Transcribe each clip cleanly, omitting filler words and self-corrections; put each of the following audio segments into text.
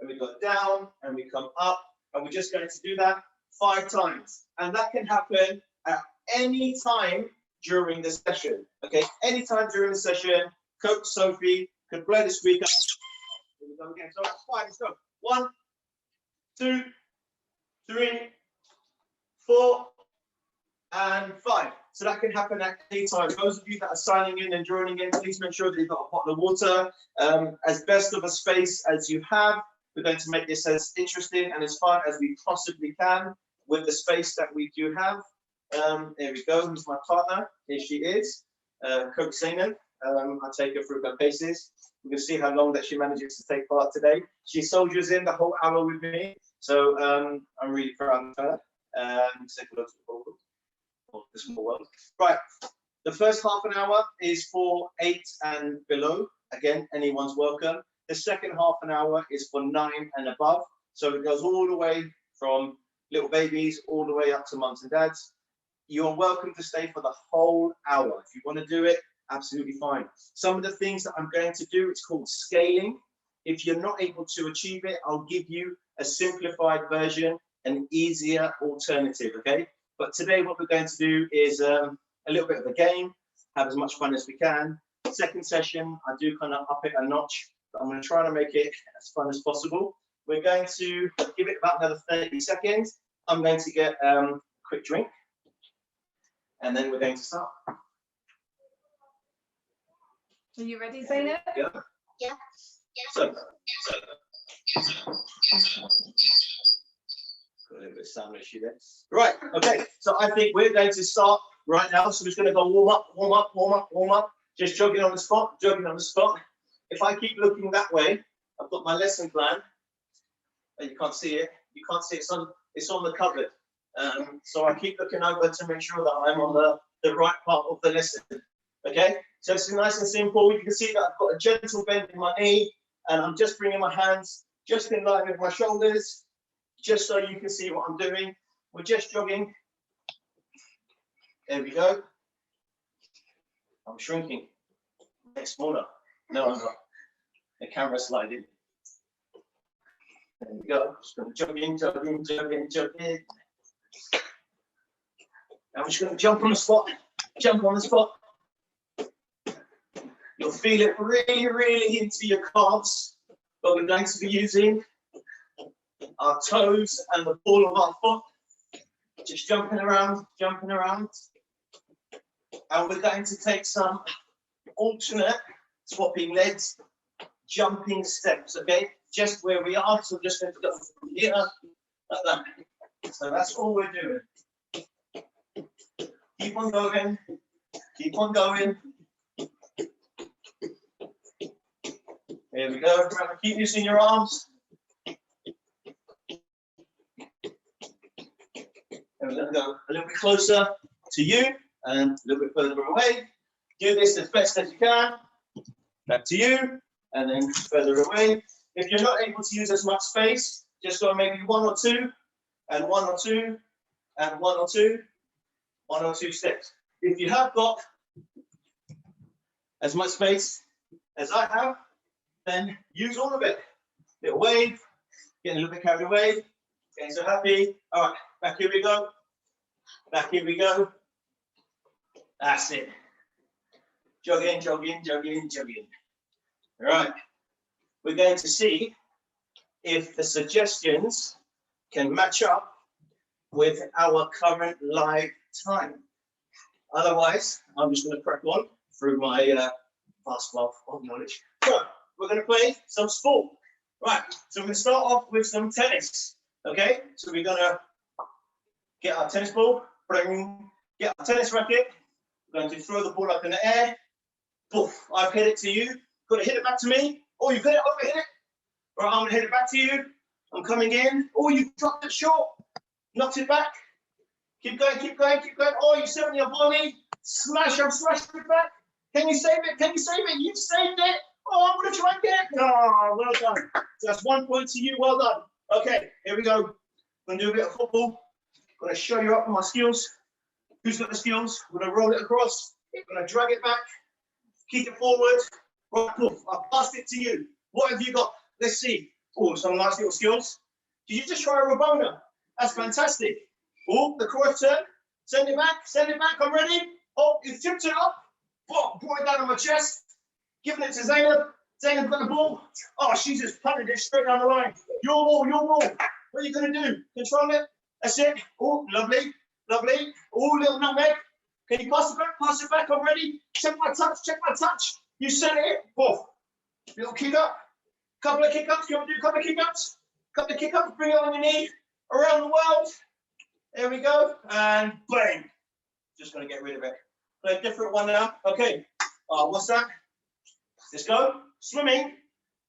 and we go down, and we come up, and we're just going to do that 5 times. And that can happen at any time during the session. Okay, anytime during the session, Coach Sophie could blow the speaker. Here we go again. So that's 5. Let's go. 1, 2, 3, 4, and 5. So that can happen at any time. Those of you that are signing in and joining in, please make sure that you've got a bottle of water. As best of a space as you have, we're going to make this as interesting and as fun as we possibly can with the space that we do have. There we go. Who's my partner? Here she is, Coach Zainab. I'll take her through her paces. We can see how long that she manages to take part today. She soldiers in the whole hour with me, so I'm really proud of her. Say hello to the whole world, or the small world. Right, the first half an hour is for 8 and below. Again, anyone's welcome. The second half an hour is for 9 and above. So it goes all the way from little babies all the way up to mums and dads. You're welcome to stay for the whole hour. If you want to do it, absolutely fine. Some of the things that I'm going to do, it's called scaling. If you're not able to achieve it, I'll give you a simplified version, an easier alternative, okay? But today what we're going to do is a little bit of a game, have as much fun as we can. Second session, I do kind of up it a notch, but I'm going to try to make it as fun as possible. We're going to give it about another 30 seconds. I'm going to get a quick drink, and then we're going to start. Are you ready, Zainab? Yeah. Yeah. So. Got a little bit of sound issue there. Right, okay, so I think we're going to start right now. So we're just going to go warm up, warm up, warm up, warm up. Just jogging on the spot, jogging on the spot. If I keep looking that way, I've got my lesson plan. And you can't see it. You can't see it. It's on the cupboard. So I keep looking over to make sure that I'm on the right part of the lesson. Okay, so it's nice and simple. You can see that I've got a gentle bend in my knee, and I'm just bringing my hands just in line with my shoulders, just so you can see what I'm doing. We're just jogging. There we go. I'm shrinking. Get smaller. No, I'm not. The camera sliding. There we go. Just going to jogging, jogging, jogging, jogging. I'm just going to jump on the spot. Jump on the spot. You'll feel it really, really into your calves, but we're going to be using our toes and the ball of our foot, just jumping around, and we're going to take some alternate swapping legs, jumping steps, okay? Just where we are, so we're just going to go from here, like that. So that's all we're doing. Keep on going, keep on going. Here we go. Remember, keep using your arms. And we're going to go a little bit closer to you and a little bit further away. Do this as best as you can. Back to you, and then further away. If you're not able to use as much space, just go maybe 1 or 2, and 1 or 2, and 1 or 2, 1 or 2 steps. If you have got as much space as I have, then use all of it. Little wave, getting a little bit carried away, getting so happy. All right, back here we go. Back here we go. That's it. Jogging, jogging, jogging, jogging. All right. We're going to see if the suggestions can match up with our current live time. Otherwise, I'm just going to crack on through my vast wealth of knowledge. So, we're going to play some sport. Right, so we're going to start off with some tennis. Okay, so we're going to get our tennis ball, get our tennis racket. We're going to throw the ball up in the air. Poof, I've hit it to you. Got to hit it back to me. Oh, you've hit it, overhit it. Right, I'm going to hit it back to you. I'm coming in. Oh, you dropped it short. Knocked it back. Keep going, keep going, keep going. Oh, you sent me a volley. Smash, I've smashed it back. Can you save it? Can you save it? You've saved it. Oh, I'm going to try and get it. Oh, well done. So that's 1 point to you. Well done. Okay, here we go. I'm going to do a bit of football. I'm going to show you up my skills. Who's got the skills? We're going to roll it across. I'm going to drag it back. Kick it forward. Right, poof. I've passed it to you. What have you got? Let's see. Oh, some nice little skills. Did you just try a Rabona? That's fantastic. Oh, the cross turn. Send it back, I'm ready. Oh, you tipped it up. Oh, brought it down on my chest. Giving it to Zainab. Zainab got the ball. Oh, she just punted it straight down the line. Your ball, your ball. What are you going to do? Control it. That's it. Oh, lovely, lovely. Oh, little nutmeg. Can you pass it back? Pass it back. I'm ready. Check my touch. Check my touch. You sent it. Oh, little kick up. Couple of kick ups. You want to do a couple of kick ups? Couple of kick ups. Bring it on your knee. Around the world. There we go. And bang. Just going to get rid of it. Play a different one now. Okay. What's that? Let's go. Swimming.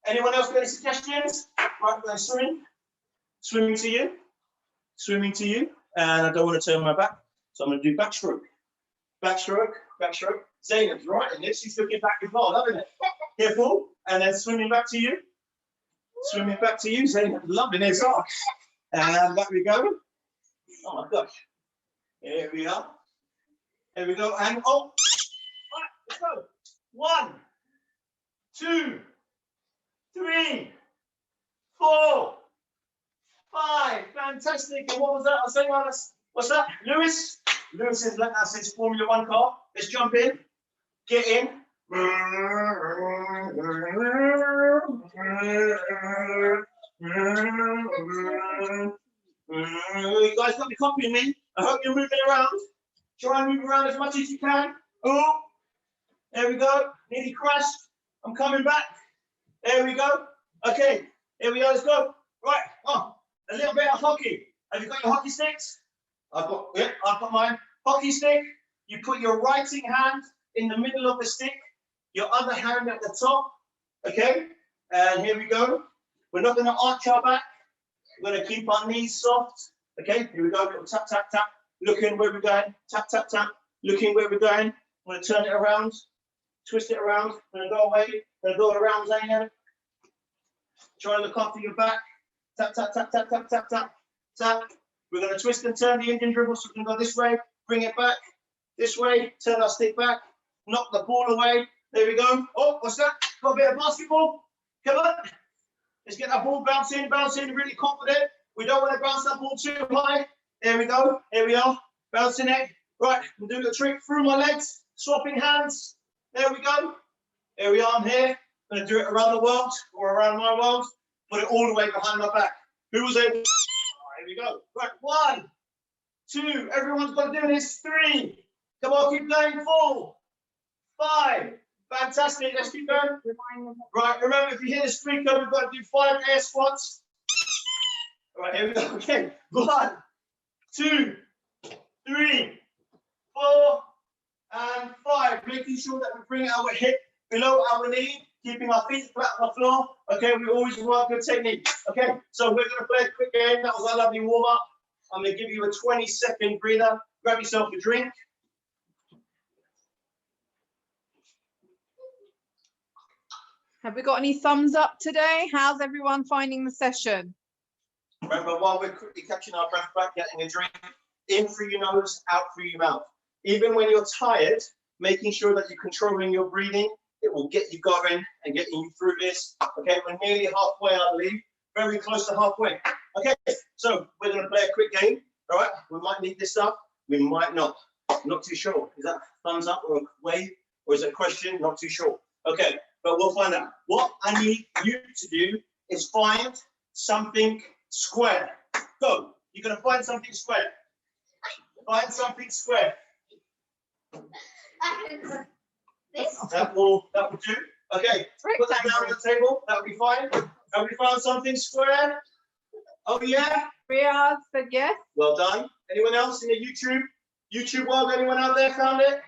Anyone else got any suggestions? Right, we're swimming. Swimming to you. Swimming to you. And I don't want to turn my back. So I'm going to do backstroke. Backstroke. Backstroke. Zainab's right in this. She's looking back as well, loving it. Careful. And then swimming back to you. Swimming back to you. Zainab, loving it. And back we go. Oh my gosh. Here we are. Here we go. And oh. Right, let's go. 1, 2, 3, 4, 5. Fantastic. And what was that? I was saying, what's that? Lewis? Lewis is letting us his Formula 1 car. Let's jump in. Get in. You guys got to be copying me. I hope you're moving around. Try and move around as much as you can. Oh, there we go. Nearly crashed. I'm coming back. There we go. Okay, here we are. Let's go. Right. Oh, a little bit of hockey. Have you got your hockey sticks? I've got mine. Hockey stick. You put your writing hand in the middle of the stick, your other hand at the top. Okay, and here we go. We're not going to arch our back. We're going to keep our knees soft. Okay, here we go. Little tap, tap, tap. Looking where we're going. Tap, tap, tap. Looking where we're going. I'm going to turn it around. Twist it around. I'm going to go away. I'm going to go around, Zainab. Try and look after your back. Tap, tap, tap, tap, tap, tap, tap, tap. We're going to twist and turn the Indian dribble. So we're going to go this way. Bring it back. This way. Turn our stick back. Knock the ball away. There we go. Oh, what's that? Got a bit of basketball. Come on. Let's get that ball bouncing, really confident. We don't want to bounce that ball too high. There we go. Here we are. Bouncing it. Right. We'll do the trick through my legs. Swapping hands. There we go. Here we are. I'm here. I'm going to do it around the world or around my world. Put it all the way behind my back. Who was able? Here we go. Right. 1, 2. Everyone's got to do this. 3. Come on. Keep going. 4, 5. Fantastic. Let's keep going. Right. Remember, if you hit a speaker, we've got to do 5 air squats. All right. Here we go. Okay. 1, 2, 3, 4, and 5. Making sure that we bring our hip below our knee, keeping our feet flat on the floor. Okay. We always work good technique. Okay. So we're going to play a quick game. That was our lovely warm up. I'm going to give you a 20-second breather. Grab yourself a drink. Have we got any thumbs up today? How's everyone finding the session? Remember, while we're quickly catching our breath back, getting a drink, in through your nose, out through your mouth. Even when you're tired, making sure that you're controlling your breathing, it will get you going and getting you through this. Okay, we're nearly halfway, I believe. Very close to halfway. Okay, so we're going to play a quick game. All right, we might need this up. We might not. Not too sure. Is that thumbs up or a wave? Or is it a question? Not too sure. Okay, but we'll find out. What I need you to do is find something square. Go. You're going to find something square. Find something square. This. That will do. Okay. Put that down on the table. That will be fine. Have we found something square? Oh yeah. Riyadh said yes. Well done. Anyone else in the YouTube world? Anyone out there found it?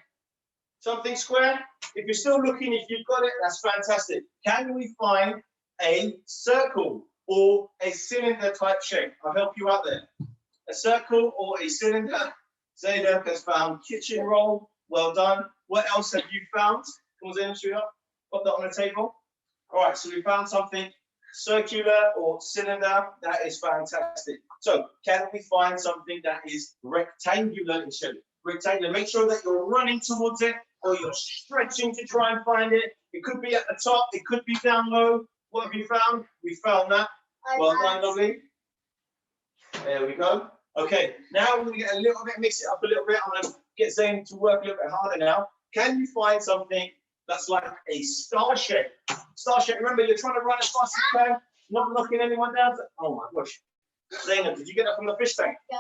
Something square? If you're still looking, if you've got it, that's fantastic. Can we find a circle or a cylinder type shape? I'll help you out there. A circle or a cylinder. Zainab has found kitchen roll. Well done. What else have you found? Come on, Zainab, should we put that on the table? All right, so we found something circular or cylinder. That is fantastic. So can we find something that is rectangular in shape? Rectangular. Make sure that you're running towards it or you're stretching to try and find it. It could be at the top. It could be down low. What have you found? We found that. Well done, lovely. There we go. Okay, now we're going to get a little bit, mix it up a little bit. I'm going to get Zayn to work a little bit harder now. Can you find something that's like a star shape? Star shape, remember, you're trying to run as fast as you can, not knocking anyone down. Oh my gosh. Zaynab, did you get that from the fish tank? Yeah.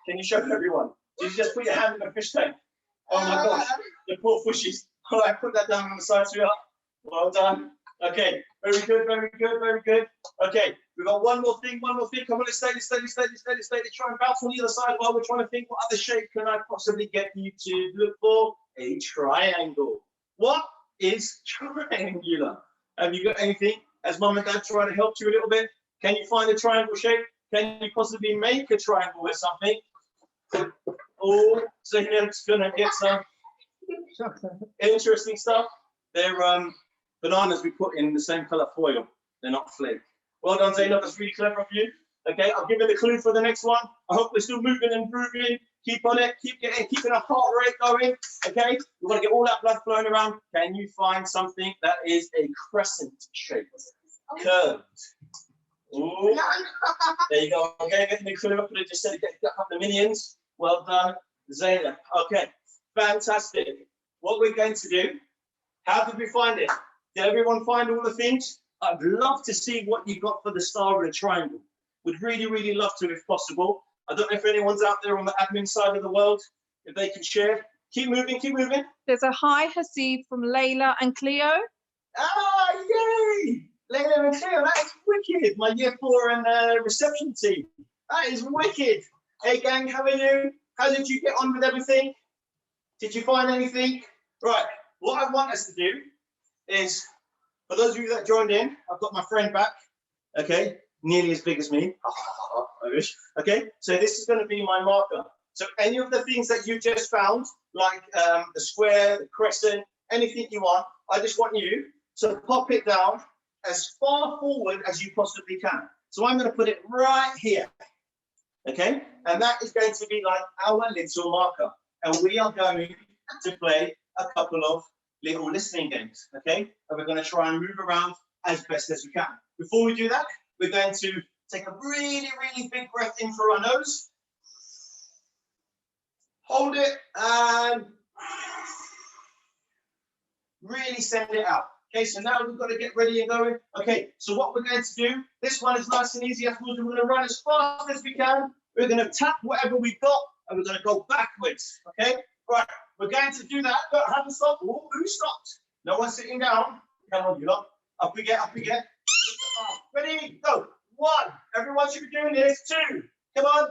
Can you show everyone? Did you just put your hand in the fish tank? Oh my gosh, the poor fishies. All right, put that down on the side, sweetheart. Well done. Okay, very good, very good, very good. Okay, we've got one more thing, Come on, let's steady. Try and bounce on the other side while we're trying to think what other shape can I possibly get you to look for? A triangle. What is triangular? Have you got anything? As mum and dad trying to help you a little bit? Can you find a triangle shape? Can you possibly make a triangle with something? Oh, Zaynab's gonna get some interesting stuff. They're bananas we put in the same color foil. They're not flake. Well done, Zaynab. That's really clever of you. Okay, I'll give you the clue for the next one. I hope we're still moving and grooving. Keep on it. Keeping our heart rate going. Okay, we want to get all that blood flowing around. Can you find something that is a crescent shape, curved? Ooh. There you go. Okay, getting the clue. I could have just said get up the minions. Well done, Zaynab. Okay, fantastic. What we're going to do, how did we find it? Did everyone find all the things? I'd love to see what you got for the star or the triangle. Would really, really love to if possible. I don't know if anyone's out there on the admin side of the world, if they can share. Keep moving, keep moving. There's a hi Haseeb from Layla and Cleo. Ah, yay! Layla and Cleo, that is wicked. My year 4 and reception team. That is wicked. Hey gang, how are you? How did you get on with everything? Did you find anything? Right, what I want us to do is, for those of you that joined in, I've got my friend back, okay, nearly as big as me, I wish, okay, so this is going to be my marker. So any of the things that you just found, like the square, the crescent, anything you want, I just want you to pop it down as far forward as you possibly can. So I'm going to put it right here, okay, and that is going to be like our little marker, and we are going to play a couple of little listening games, okay? And we're going to try and move around as best as we can. Before we do that, we're going to take a really, really big breath in through our nose. Hold it and really send it out. Okay, so now we've got to get ready and going. Okay, so what we're going to do, this one is nice and easy. We're going to run as fast as we can. We're going to tap whatever we've got and we're going to go backwards, okay? Right. We're going to do that. Look, haven't stopped. Ooh, who stopped? No one's sitting down. Come on, you lot. Up we get, up we get. Ready? Go. 1. Everyone should be doing this. 2. Come on.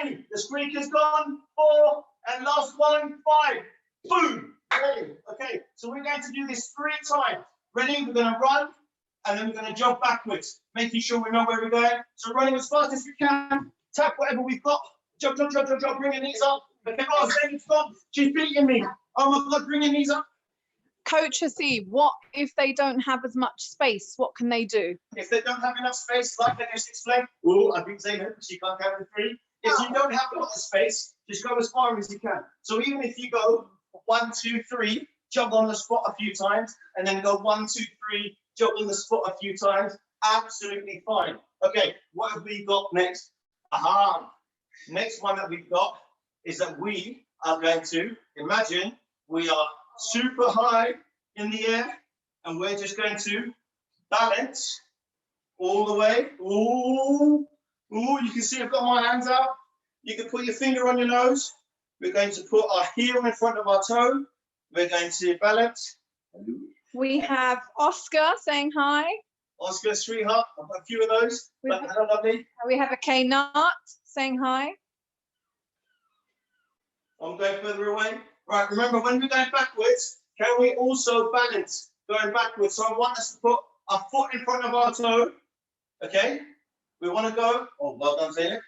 3. The squeak is gone. 4. And last one. 5. Boom. Ready? Okay. So we're going to do this 3 times. Ready? We're going to run. And then we're going to jump backwards. Making sure we know where we're going. So running as fast as we can. Tap whatever we've got. Jump, jump, jump, jump, jump. Bring your knees up. Okay, oh, stop. She's beating me. Oh my God, bring your knees up. Coach Haseeb, what if they don't have as much space? What can they do? If they don't have enough space, like I just explained, oh, I think Zaynab, she can't count to 3. If you don't have a lot of space, just go as far as you can. So even if you go 1, 2, 3, jump on the spot a few times, and then go 1, 2, 3, jump on the spot a few times, absolutely fine. Okay, what have we got next? Aha. Next one that we've got is that we are going to imagine we are super high in the air and we're just going to balance all the way. Ooh, ooh, you can see I've got my hands out. You can put your finger on your nose. We're going to put our heel in front of our toe. We're going to balance. We have Oscar saying hi. Oscar, sweetheart, I've got a few of those. But hello, lovely. We have a K Nut saying hi. I'm going further away. Right, remember when we're going backwards, can we also balance going backwards? So I want us to put our foot in front of our toe. Okay? We want to go, oh, well done, Zaynab.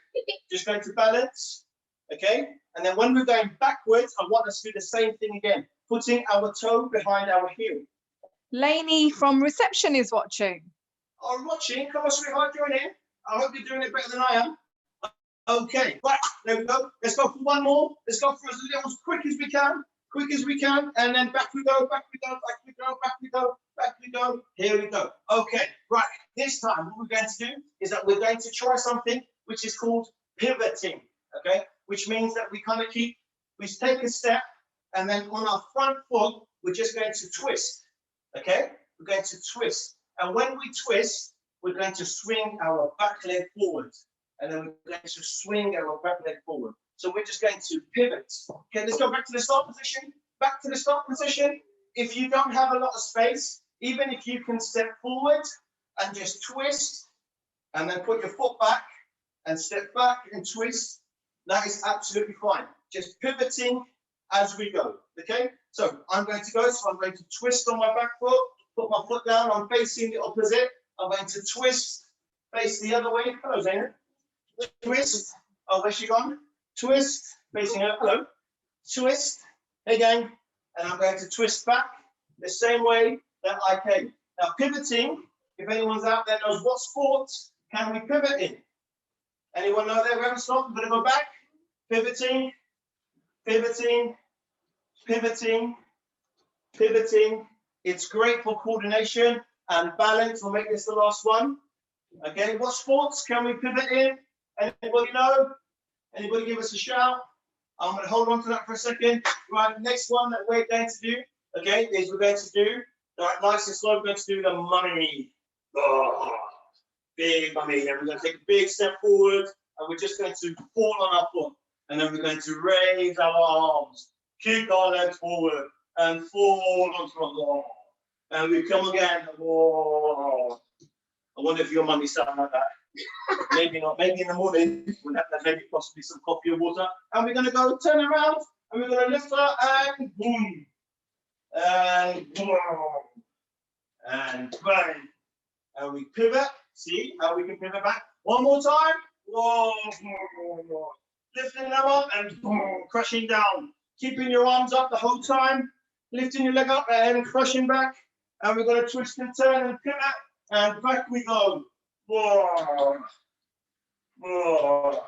Just going to balance. Okay? And then when we're going backwards, I want us to do the same thing again, putting our toe behind our heel. Lainey from reception is watching. Oh, watching. Come on, sweetheart, join in. I hope you're doing it better than I am. Okay, right, there we go. Let's go for one more. Let's go for as little as quick as we can. quick as we can, and then back we go, back we go, back we go, back we go, back we go. Here we go. Okay, right. This time, what we're going to do is that we're going to try something which is called pivoting. Okay, which means that we kind of we take a step, and then on our front foot, we're just going to twist. Okay, we're going to twist, and when we twist, we're going to swing our back leg forward, and then we're going to swing our back leg forward. So we're just going to pivot. Okay, let's go back to the start position. Back to the start position. If you don't have a lot of space, even if you can step forward and just twist, and then put your foot back and step back and twist, that is absolutely fine. Just pivoting as we go. Okay, so I'm going to go. So I'm going to twist on my back foot, put my foot down. I'm facing the opposite. I'm going to twist, face the other way. Hello, Zainab. Twist. Oh, where's she gone? Twist, facing her. Hello. Twist again, and I'm going to twist back the same way that I came. Now, pivoting, if anyone's out there knows what sports can we pivot in? Anyone know there? We haven't stopped. We're going to go back. Pivoting, pivoting, pivoting, pivoting. It's great for coordination and balance. We'll make this the last one. Okay, what sports can we pivot in? Anybody know? Anybody give us a shout? I'm going to hold on to that for a second. Right, next one that we're going to do, okay, is we're going to do, all right, nice and slow, we're going to do the mummy. Oh, big mummy. And we're going to take a big step forward, and we're just going to fall on our foot. And then we're going to raise our arms, kick our legs forward, and fall onto our floor. And we come again. Oh. I wonder if your mummy sound like that. Maybe not. Maybe in the morning we'll have maybe possibly some coffee or water. And we're going to go turn around, and we're going to lift her, and boom, and boom, and bang, and we pivot. See how we can pivot back. One more time. Whoa, lifting them up and boom, crushing down. Keeping your arms up the whole time. Lifting your leg up and crushing back. And we're going to twist and turn and pivot. And back we go. Whoa. Whoa.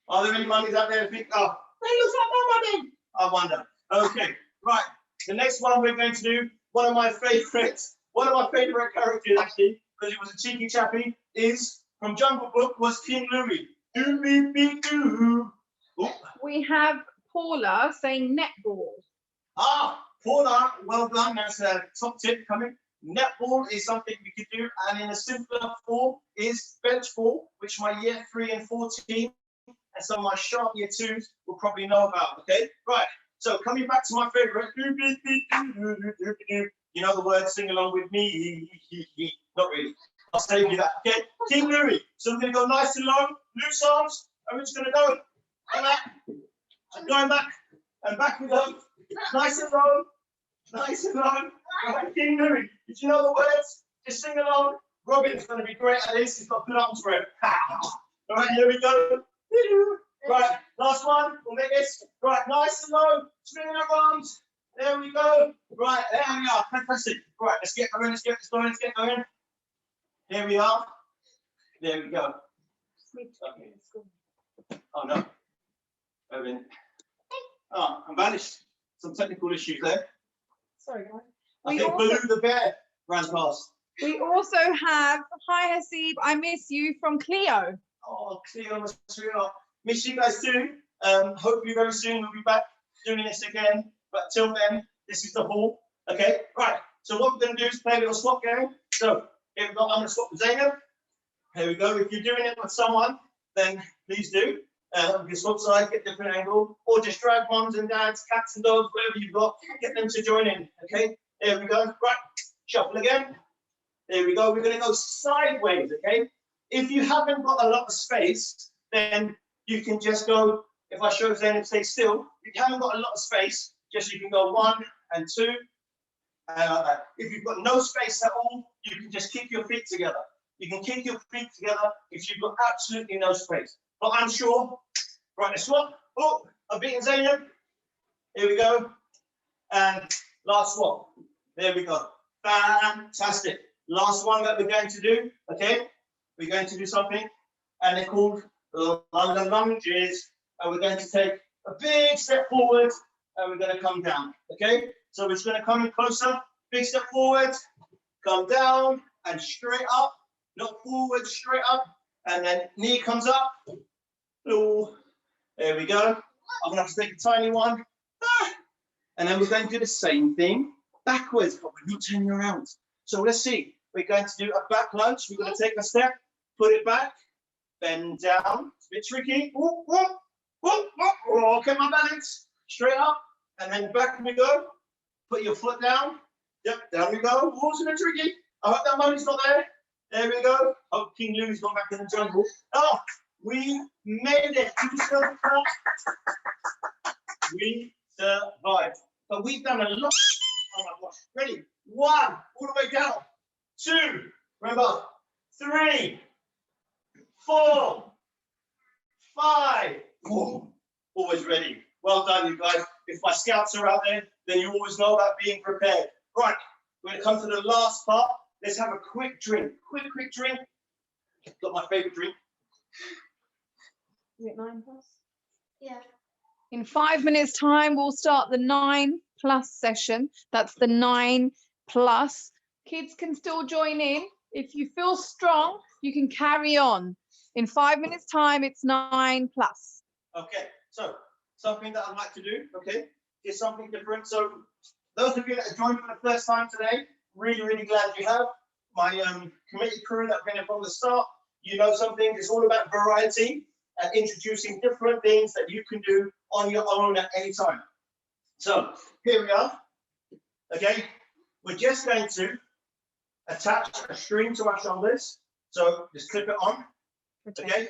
Are there any mummies out there who think, oh, they look like my mummy? I wonder. Okay, right. The next one we're going to do, one of my favorite characters actually, because he was a cheeky chappy, is from Jungle Book, was King Louis. Do. We have Paula saying netball. Ah, Paula, well done. That's a top tip coming. Netball is something we could do, and in a simpler form is bench ball, which my year 3 and 4 team and some of my sharp year 2s will probably know about. Okay, right. So coming back to my favorite, you know the word, sing along with me. Not really. I'll save you that. Okay, King Louis. So we're going to go nice and low, loose arms, and we're just going to go like that, and going back, and back we go. Nice and low, nice and low. Right, King Louis. Did you know the words? Just sing along. Robin's going to be great at this. He's got good arms for it. All right, here we go. Right, last one. We'll make this. Right, nice and low. Swinging our arms. There we go. Right, there we are. Fantastic. Right, let's get going. Let's get going. Let's get going. Here we are. There we go. Oh no. Oh, I'm vanished. Some technical issues there. Sorry, guys. I think Baloo the bear ran past. We also have, hi Haseeb, I miss you from Cleo. Oh, Cleo, sweetheart. Miss you guys too. Hopefully very soon we'll be back doing this again. But till then, this is the hall. Okay, right. So what we're going to do is play a little swap game. So here we go. I'm going to swap with Zainab. Here we go. If you're doing it with someone, then please do. You can swap sides, get different angle, or just drag mums and dads, cats and dogs, whatever you've got, get them to join in. Okay, there we go. Right, shuffle again. There we go. We're going to go sideways. Okay, if you haven't got a lot of space, then you can just go. If I show Zainab, stay still. If you haven't got a lot of space, just you can go 1 and 2, and like that. If you've got no space at all, you can just kick your feet together. You can kick your feet together if you've got absolutely no space. But I'm sure. Right, let's swap. Oh, I've beaten Zainab. Here we go. And last swap. There we go. Fantastic. Last one that we're going to do. Okay. We're going to do something. And they're called London lunges. And we're going to take a big step forward. and we're going to come down. Okay, so we're just going to come in closer, big step forward, come down and straight up, not forward, straight up, and then knee comes up. Ooh, there we go. I'm going to have to take a tiny one. And then we're going to do the same thing backwards, but we're not turning around. So let's see. We're going to do a back lunge. We're going to take a step, put it back, bend down. It's a bit tricky. Ooh, ooh, ooh, ooh. Okay, my balance. Straight up, and then back we go. Put your foot down. Yep, down we go. Oh, it's a bit tricky. I hope that money's not there. There we go. Oh, King Louie's gone back in the jungle. Oh, we made it. We survived. We survived. But we've done a lot. Oh my gosh. Ready? 1, all the way down. 2, remember. 3, 4, 5. Whoa. Always ready. Well done, you guys. If my scouts are out there, then you always know about being prepared. Right, we're going to come to the last part. Let's have a quick drink. Quick drink. Got my favorite drink. Is it 9+? Yeah. In 5 minutes' time, we'll start the 9+ session. That's the 9+. Kids can still join in. If you feel strong, you can carry on. In 5 minutes' time, it's 9+. Okay, so something that I'd like to do, okay, is something different. So those of you that have joined for the first time today, really glad you have. My committee crew that have been here from the start, you know something, it's all about variety and introducing different things that you can do on your own at any time. So here we are, okay, we're just going to attach a string to our shoulders. So just clip it on, okay,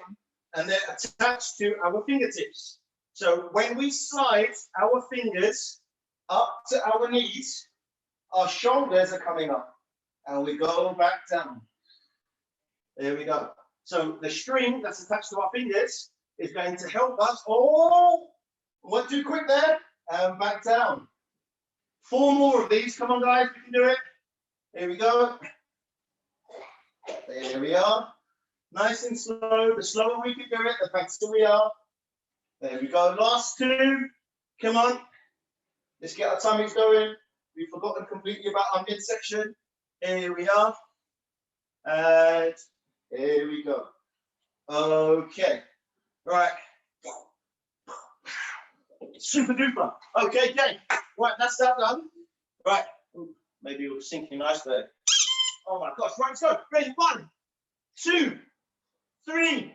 and they're attached to our fingertips. So when we slide our fingers up to our knees, our shoulders are coming up and we go back down. There we go. So the string that's attached to our fingers is going to help us. Oh, went too quick there. And back down. 4 more of these. Come on, guys, we can do it. Here we go. There we are. Nice and slow. The slower we can do it, the faster we are. There we go. Last 2. Come on. Let's get our tummies going. We've forgotten completely about our midsection. Here we are. And here we go. Okay. Right. Super duper. Okay, okay. Right, that's that done. Right. Ooh, maybe it was sinking nice there. Oh my gosh. Right, let's go. Ready? 1, 2, 3,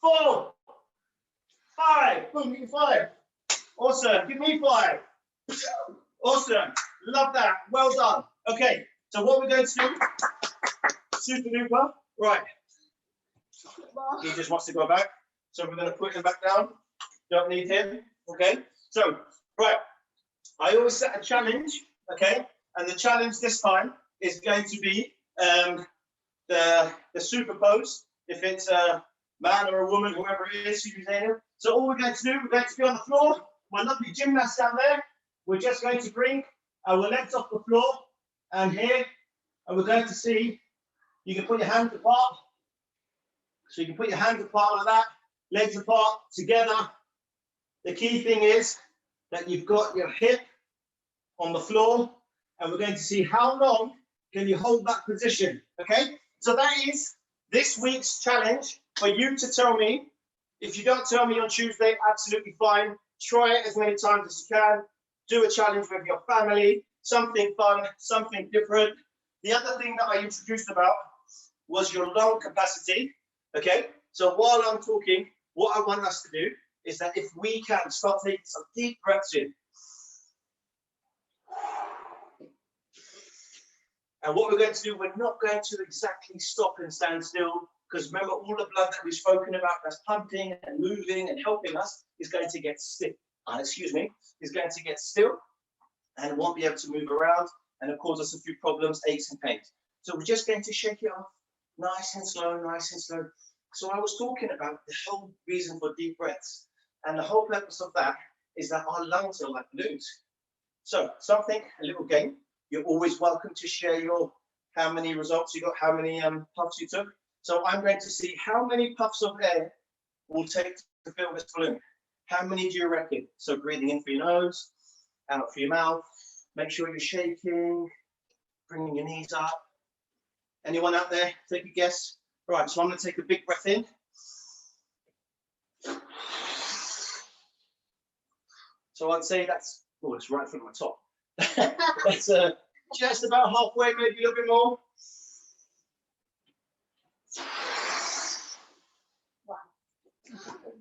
4, 5. Boom, give me 5. Awesome. Give me 5. Awesome. Love that. Well done. Okay. So what we're going to do, super duper. Right. He just wants to go back. So we're going to put him back down. Don't need him. Okay. So, right. I always set a challenge. Okay. And the challenge this time is going to be the super pose. If it's a man or a woman, whoever it is, so all we're going to do, we're going to be on the floor. My lovely gymnast down there. We're just going to bring our legs off the floor and here, and we're going to see, you can put your hands apart. So you can put your hands apart like that, legs apart, together. The key thing is that you've got your hip on the floor, and we're going to see how long can you hold that position, okay? So that is this week's challenge for you to tell me. If you don't tell me on Tuesday, absolutely fine. Try it as many times as you can. Do a challenge with your family, something fun, something different. The other thing that I introduced about was your lung capacity, okay? So while I'm talking, what I want us to do is that if we can start taking some deep breaths in. And what we're going to do, we're not going to exactly stop and stand still, because remember all the blood that we've spoken about that's pumping and moving and helping us is going to get still. Is going to get still and won't be able to move around and cause us a few problems, aches and pains. So we're just going to shake it off nice and slow, nice and slow. So I was talking about the whole reason for deep breaths, and the whole purpose of that is that our lungs are like balloons. So something, a little game, you're always welcome to share your, how many results you got, how many puffs you took. So I'm going to see how many puffs of air will take to fill this balloon. How many do you reckon? So breathing in through your nose, out through your mouth. Make sure you're shaking, bringing your knees up. Anyone out there? Take a guess. Right, so I'm going to take a big breath in. So I'd say that's, oh, it's right in front of my top. That's just about halfway, maybe a little bit more.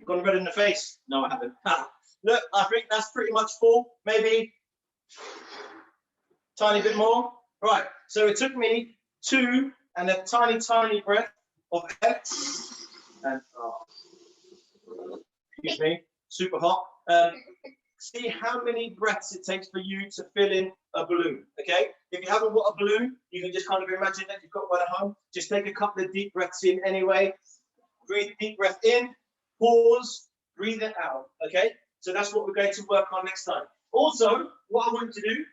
Gone red in the face? No, I haven't. Look, I think that's pretty much full. Maybe tiny bit more. Right, so it took me 2 and a tiny, tiny breath of air. And, excuse me, super hot. See how many breaths it takes for you to fill in a balloon, okay? If you haven't got a balloon, you can just kind of imagine that you've got one at home. Just take a couple of deep breaths in anyway. Breathe, deep breath in, pause, breathe it out, okay? So that's what we're going to work on next time. Also, what I want to do,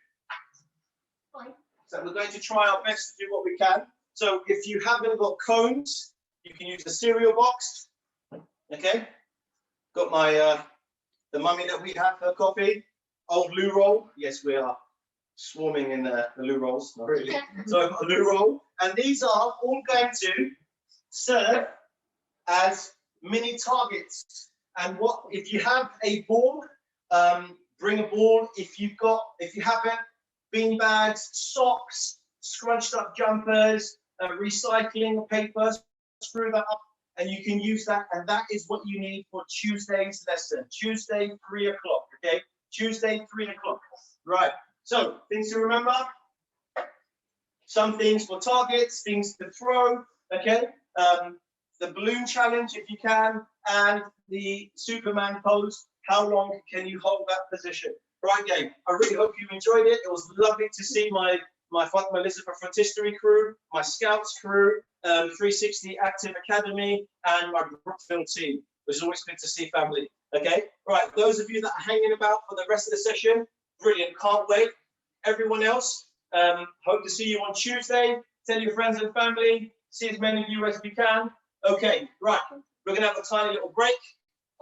so we're going to try our best to do what we can. So if you haven't got cones, you can use a cereal box, okay? Got my, the mummy that we have for coffee, old loo roll. Yes, we are swarming in the loo rolls, not really. So I've got a loo roll, and these are all going to serve as mini targets. And what if you have a ball? Bring a ball. If you haven't, bean bags, socks, scrunched up jumpers, recycling paper, screw that up. And you can use that, and that is what you need for Tuesday's lesson. Tuesday, 3 o'clock, okay? Tuesday, 3 o'clock. Right, so things to remember. Some things for targets, things to throw, okay? The balloon challenge, if you can, and the Superman pose. How long can you hold that position? Right, gang, I really hope you enjoyed it. It was lovely to see my Fatima Elizabeth Frontistery crew, my Scouts crew, 360 Active Academy, and my Brookfield team. It was always good to see family. Okay, right. Those of you that are hanging about for the rest of the session, brilliant. Can't wait. Everyone else, hope to see you on Tuesday. Tell your friends and family. See as many of you as we can. Okay, right. We're gonna have a tiny little break.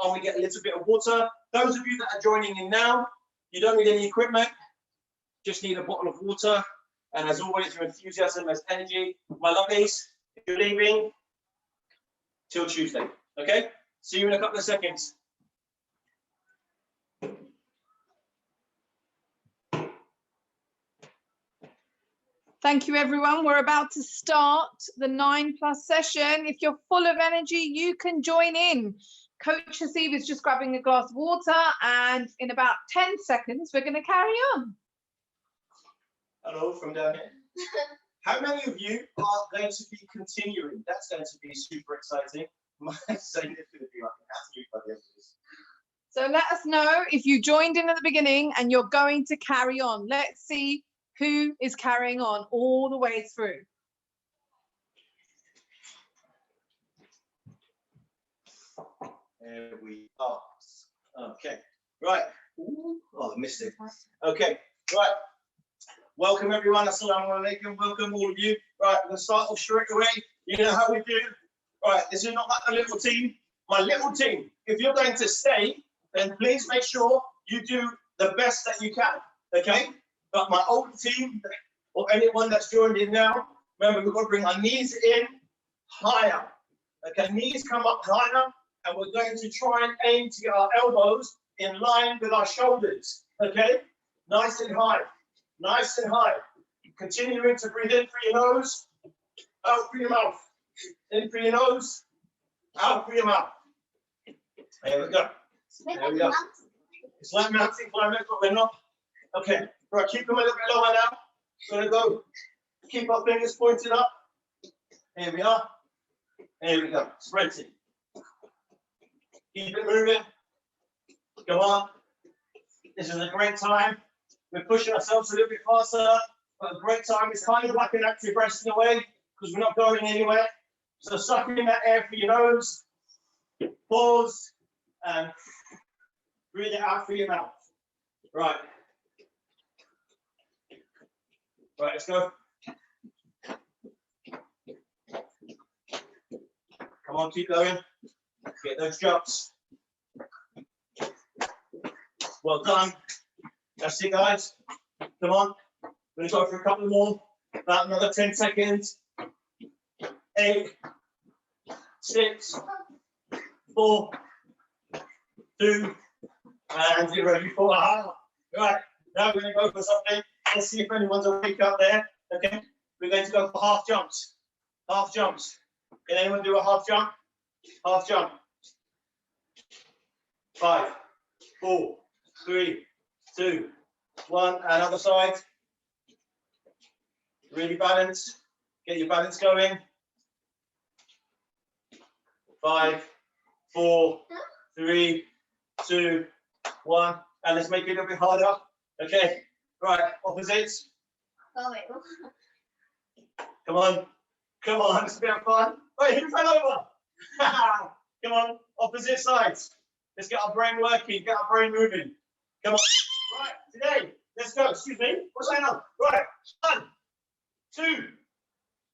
I'm gonna get a little bit of water. Those of you that are joining in now, you don't need any equipment. Just need a bottle of water. And as always, your enthusiasm as energy. My lovelies, if you're leaving, till Tuesday. Okay? See you in a couple of seconds. Thank you, everyone. We're about to start the 9+ session. If you're full of energy, you can join in. Coach Haseeb is just grabbing a glass of water, and in about 10 seconds, we're going to carry on. Hello from down here. How many of you are going to be continuing? That's going to be super exciting. My saying it's going to be like an absolute by the end of this. So let us know if you joined in at the beginning and you're going to carry on. Let's see who is carrying on all the way through. There we are. Okay, right. Ooh, oh, I missed it. Okay, right. Welcome everyone. Assalamu alaikum. Welcome all of you. Right, we're going to start off straight away. You know how we do. Right, this is not like a little team. My little team. If you're going to stay, then please make sure you do the best that you can. Okay? But my old team, or anyone that's joined in now, remember we've got to bring our knees in higher. Okay, knees come up higher, and we're going to try and aim to get our elbows in line with our shoulders. Okay? Nice and high. Nice and high. Continuing to breathe in through your nose, out through your mouth. In through your nose, out through your mouth. There we go. There we go. It's like mountain climbing, but we're not. Okay, right, keep them a little bit lower now. Gonna go. Keep our fingers pointed up. Here we are. Here we go. Sprinting. Keep it moving. Go on. This is a great time. We're pushing ourselves a little bit faster, but a great time. It's kind of like an active rest in a way, because we're not going anywhere. So suck in that air through your nose, pause, and breathe it out through your mouth. Right. Right, let's go. Come on, keep going. Get those jumps. Well done. That's it, guys. Come on. We're going to go for a couple more. About another 10 seconds. 8, 6, 4, 2, and 0. Before. Right. Now we're going to go for something. Let's see if anyone's awake out there. Okay. We're going to go for half jumps. Half jumps. Can anyone do a half jump? Half jump. 5, 4, 3, 2, 1. And other side. Really balance. Get your balance going. 5, 4, 3, 2, 1. And let's make it a little bit harder. Okay. Right. Opposites. Oh, wait. Come on. Come on. It's a bit of fun. Wait, who fell over? Come on. Opposite sides. Let's get our brain working. Get our brain moving. Come on. Right. Today. Let's go. Excuse me. What's going on? Right. 1, 2,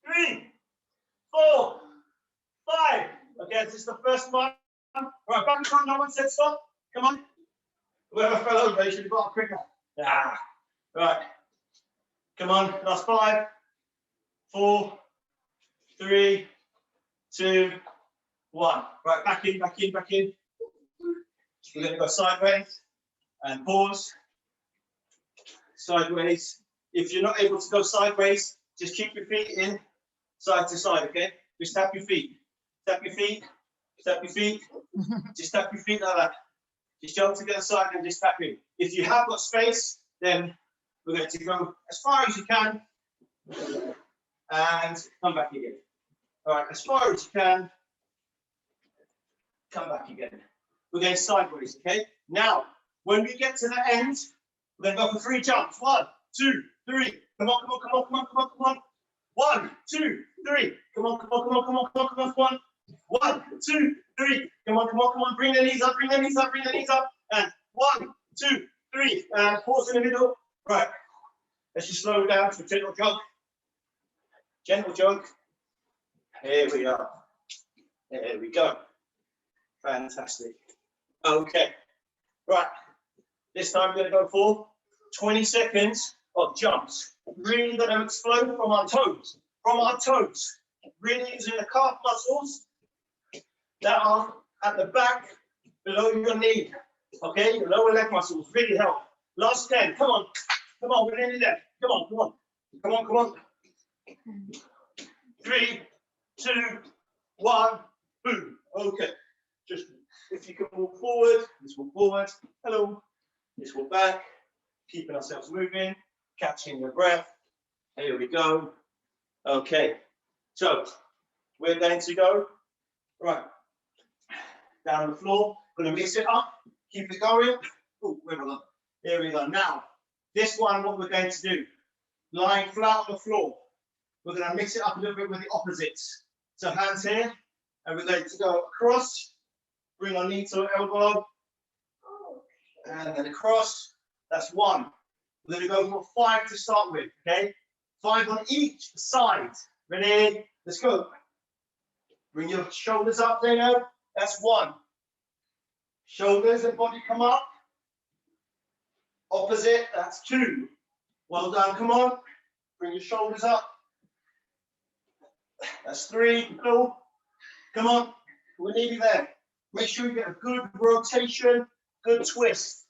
3, 4, 5. Okay, this is the first one. Right, back in front. No one said stop. Come on. Whoever fell over, you should have got up quicker. Right. Come on. Last 5, 4, 3, 2, 1. Right, back in, back in, back in. We're going to go sideways and pause. Sideways. If you're not able to go sideways, just keep your feet in side to side, okay? Just tap your feet. Tap your feet. Tap your feet. Just tap your feet like that. Just jump to the other side and just tap in. If you have got space, then we're going to go as far as you can and come back again. All right, as far as you can, come back again. We're going sideways, okay? Now, when we get to the end, we're going to go for 3 jumps. 1, 2, 3. Come on, come on, come on, come on, come on, come on. 1, 2, 3. Come on, come on, come on, come on, come on, come on, come on. 1, 2, 3. Come on, come on, come on. Bring the knees up, bring the knees up, bring the knees up. And 1, 2, 3. And pause in the middle. Right. Let's just slow down to a gentle jog. Gentle jog. Here we are. There we go. Fantastic. Okay. Right. This time we're going to go for 20 seconds of jumps. Really going to explode from our toes. From our toes. Really using the calf muscles that are at the back below your knee. Okay, your lower leg muscles really help. Last 10. Come on. Come on, we're nearly there. Come on, come on. Come on, come on. 3, 2, 1. Boom. Okay. Just if you can walk forward, let's walk forward. Hello. Let's walk back. Keeping ourselves moving. Catching your breath. Here we go. Okay. So we're going to go right down on the floor. We're going to mix it up. Keep it going. Oh, where am I? There we go. Now, this one, what we're going to do, lying flat on the floor, we're going to mix it up a little bit with the opposites. So hands here, and we're going to go across, bring our knee to our elbow, and then across. That's 1. We're going to go for 5 to start with, okay? 5 on each side. Ready? Let's go. Bring your shoulders up there. That's 1. Shoulders and body come up. Opposite, that's 2. Well done, come on. Bring your shoulders up. That's 3. Go. Come on. We're nearly there. Make sure you get a good rotation, good twist.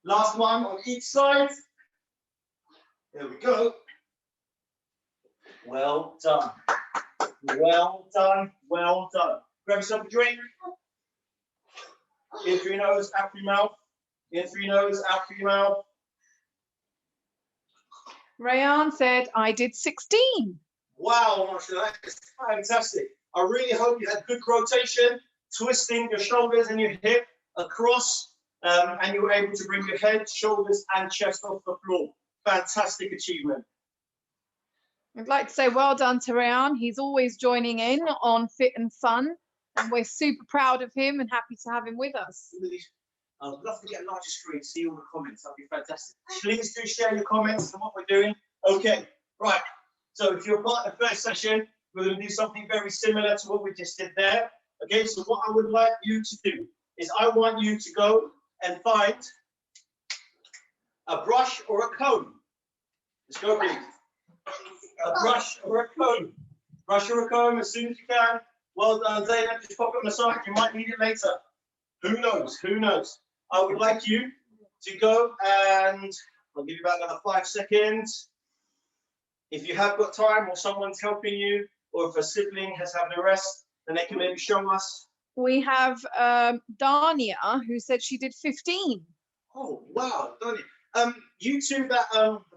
Last one on each side. There we go. Well done. Well done. Well done. Grab yourself a drink. In through your nose, out through your mouth. In through your nose, out through your mouth. Rayan said, I did 16. Wow, Marsha, that's fantastic. I really hope you had good rotation, twisting your shoulders and your hip across, and you were able to bring your head, shoulders, and chest off the floor. Fantastic achievement. I'd like to say well done to Rayan. He's always joining in on Fit and Fun, and we're super proud of him and happy to have him with us. I'd love to get a larger screen, see all the comments. That'd be fantastic. Please do share your comments on what we're doing. Okay, right. So if you're part of the first session, we're going to do something very similar to what we just did there. Okay, so what I would like you to do is I want you to go and find A brush or a comb? Let's go, please. A brush or a comb? Brush or a comb as soon as you can. Well done, Zainab. Just pop it on the side. You might need it later. Who knows? Who knows? I would like you to go and I'll give you about another 5 seconds. If you have got time or someone's helping you, or if a sibling has had a rest, then they can maybe show us. We have Dania, who said she did 15. Oh, wow, Donnie. You two that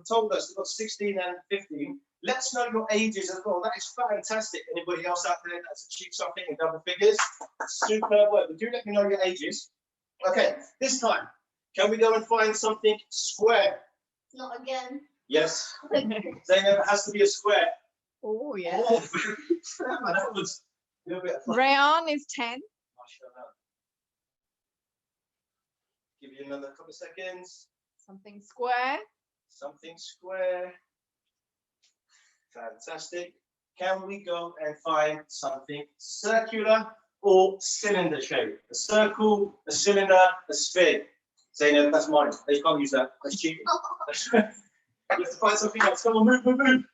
told us, got 16 and 15, let us know your ages as well. That is fantastic. Anybody else out there that's achieved something in double figures? Superb work. But do let me know your ages. Okay, this time, can we go and find something square? Not again. Yes. Zainab, it has to be a square. Oh, yeah. Oh, that was a little bit of fun. Rayan is 10. Mashallah. Give you another couple of seconds. Something square. Something square. Fantastic. Can we go and find something circular or cylinder shape? A circle, a cylinder, a sphere. Zainab, that's mine. They can't use that. That's cheating. You have to find something else. Come on, move, move, move.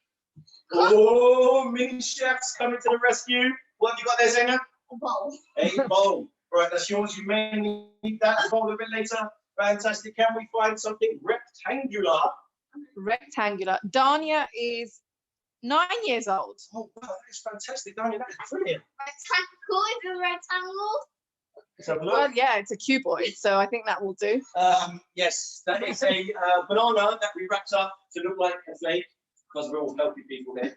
Oh, mini chefs coming to the rescue. What have you got there, Zainab? A bowl. A bowl. Right, that's yours. You may need that bowl a bit later. Fantastic. Can we find something rectangular? Rectangular. Dania is 9 years old. Oh, wow, that is fantastic, Daniel. That is brilliant. Rectangle is a rectangle. Let's have a look. Well, yeah, it's a cuboid, so I think that will do. Yes, that is a banana that we wrapped up to look like a flake because we're all healthy people here.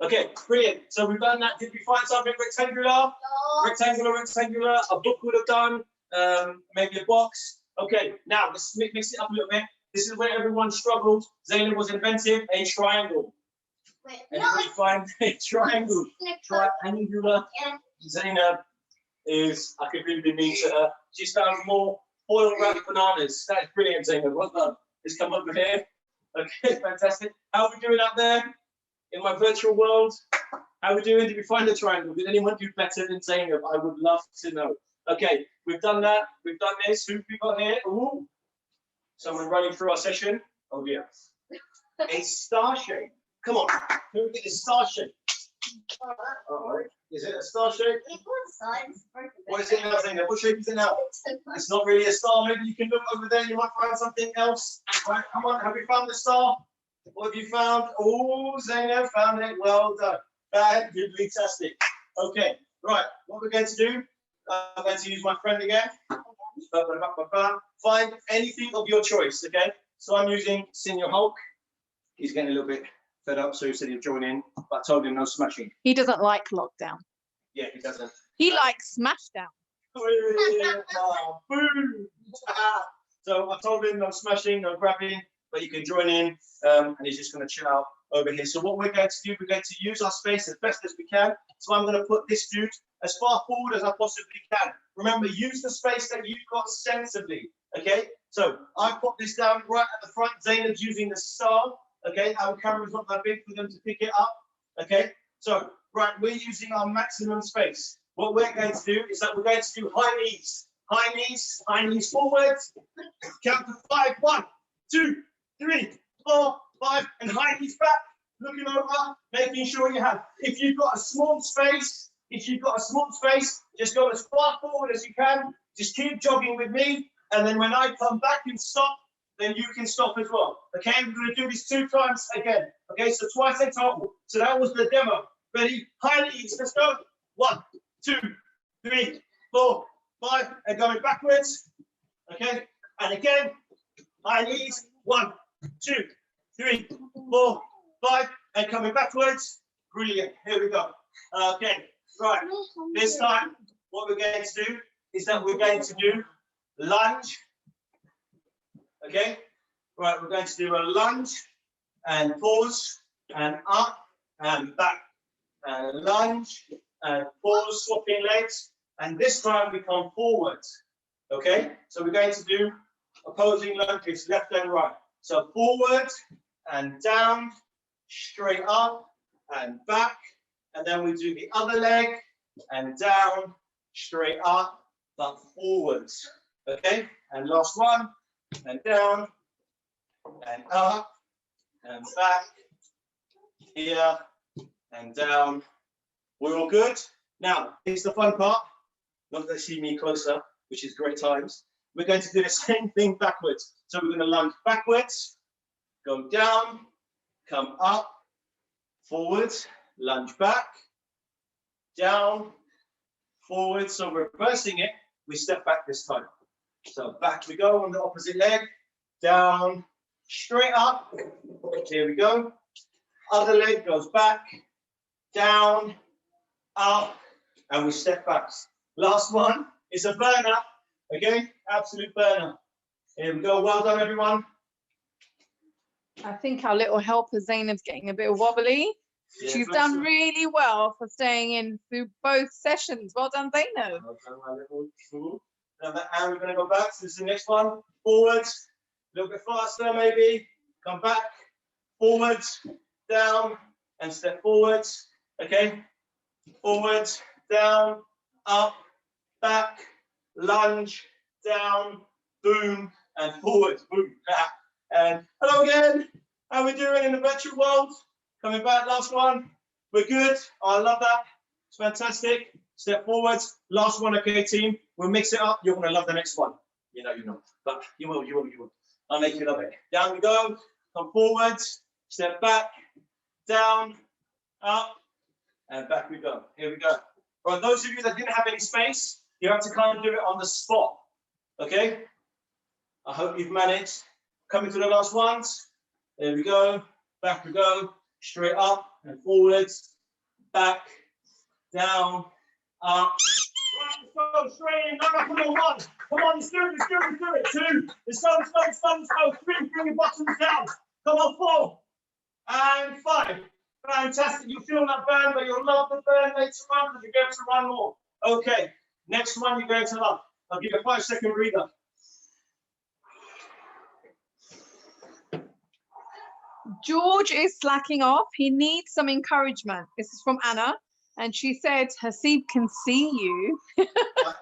Okay, brilliant. So we've done that. Did we find something rectangular? No. Rectangular, rectangular. A book would have done. Maybe a box. Okay, now let's mix it up a little bit. This is where everyone struggled. Zainab was inventive. A triangle. Wait, And no. we find a triangle. Triangular. Yeah. Zainab is, I could really be mean to her. She's found more foil wrapped bananas. That is brilliant, Zainab. Well done. Let's come over here. Okay, fantastic. How are we doing out there in my virtual world? How are we doing? Did we find a triangle? Did anyone do better than Zainab? I would love to know. Okay, we've done that. We've done this. Who have we got here? Ooh, someone running through our session. Oh, dear. A star shape. Come on. Who will get a star shape? All right. Is it a star shape? It was size. What is it now, Zainab? What shape is it now? It's not really a star. Maybe you can look over there. You might find something else. Right, come on. Have you found the star? What have you found? Oh, Zainab found it. Well done. Fantastic. Okay. Right. What we're going to do? I'm going to use my friend again. Find anything of your choice. Okay. So I'm using Senior Hulk. He's getting a little bit fed up, so he said he'll join in. But I told him no smashing. He doesn't like lockdown. Yeah, he doesn't. He likes smashdown. Oh, boom. So I told him no smashing, no grabbing, but you can join in, and he's just going to chill out over here. So what we're going to do, we're going to use our space as best as we can. So I'm going to put this dude as far forward as I possibly can. Remember, use the space that you've got sensibly, okay? So I put this down right at the front. Zainab's using the star, okay? Our camera's not that big for them to pick it up, okay? So, right, we're using our maximum space. What we're going to do is that we're going to do high knees. High knees forward. Count to 5. 1, 2, 3, 4, 5, and high knees back. Looking over, making sure you have. If you've got a small space, just go as far forward as you can. Just keep jogging with me, and then when I come back and stop, then you can stop as well. Okay, we're going to do this 2 times again. Okay, so twice in total. So that was the demo. Ready? High knees. Let's go. 1, 2, 3, 4, 5, and going backwards. Okay, and again, high knees. 1, 2, 3, 4, 5, and coming backwards. Brilliant. Here we go. Okay, right. This time, what we're going to do is that we're going to do lunge. Okay, right. We're going to do a lunge and pause and up and back and lunge and pause, swapping legs. And this time we come forward. Okay, so we're going to do opposing lunges, left and right. So forward and down, straight up and back. And then we do the other leg and down, straight up, but forwards. Okay, and last one. and down, and up, and back, here, and down. We're all good? Now, here's the fun part. Not that they see me closer, which is great times. We're going to do the same thing backwards. So we're going to lunge backwards, go down, come up, forwards, lunge back, down, forward. So we're reversing it. We step back this time. So back we go on the opposite leg, down, straight up. Here we go. Other leg goes back, down, up, and we step back. Last one is a burner. Okay, absolute burner. Here we go. Well done, everyone. I think our little helper Zainab's getting a bit wobbly. Yeah, She's bless done her. really well for staying in through both sessions. Well done, Zainab. Well done, my little fool. And we're going to go back. So this is the next one. Forwards, a little bit faster maybe. Come back, forwards, down, and step forwards. Okay, forwards, down, up, back, lunge, down, boom, and forward, boom. And hello again. How we doing in the virtual world? Coming back, last one. We're good. Oh, I love that. It's fantastic. Step forwards. Last one, okay, team. We'll mix it up. You're going to love the next one. You know, but you will. I'll make you love it. Down we go. Come forwards. Step back. Down. Up. And back we go. Here we go. For those of you that didn't have any space, you have to kind of do it on the spot. Okay? I hope you've managed. Coming to the last ones. There we go. Back we go. Straight up and forwards. Back. Down. Up. Right, let's go. Straight in. Go back on one. Come on, let's do it. Two. Let's go. Three. Bring your bottoms down. Come on, 4. And 5. Fantastic. You feel that burn, but you'll love the burn later on because you're going to run more. Okay. Next one you're going to love. I'll give you a 5-second breather. George is slacking off. He needs some encouragement. This is from Anna. And she said, Haseeb can see you.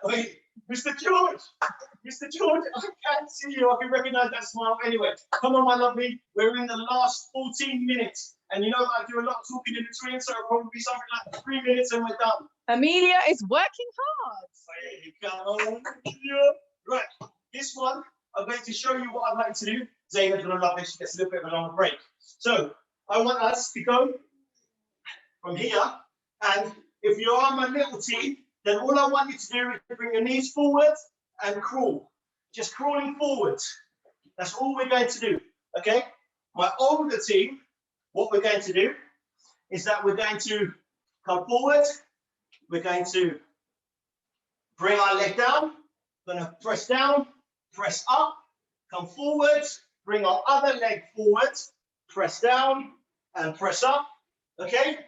Wait, Mr. George, I can't see you. I can recognize that smile. Anyway, come on, my lovely. We're in the last 14 minutes. And you know that I do a lot of talking in between, so it'll probably be something like 3 minutes and we're done. Amelia is working hard. There you go. Right, this one, I'm going to show you what I'd like to do. Zainab's going to love this. She gets a little bit of a longer break. So I want us to go from here. And if you are my little team, then all I want you to do is bring your knees forward and crawl. Just crawling forwards. That's all we're going to do, okay? My older team, what we're going to do is that we're going to come forward. We're going to bring our leg down. We're going to press down, press up, come forward, bring our other leg forward, press down and press up, okay?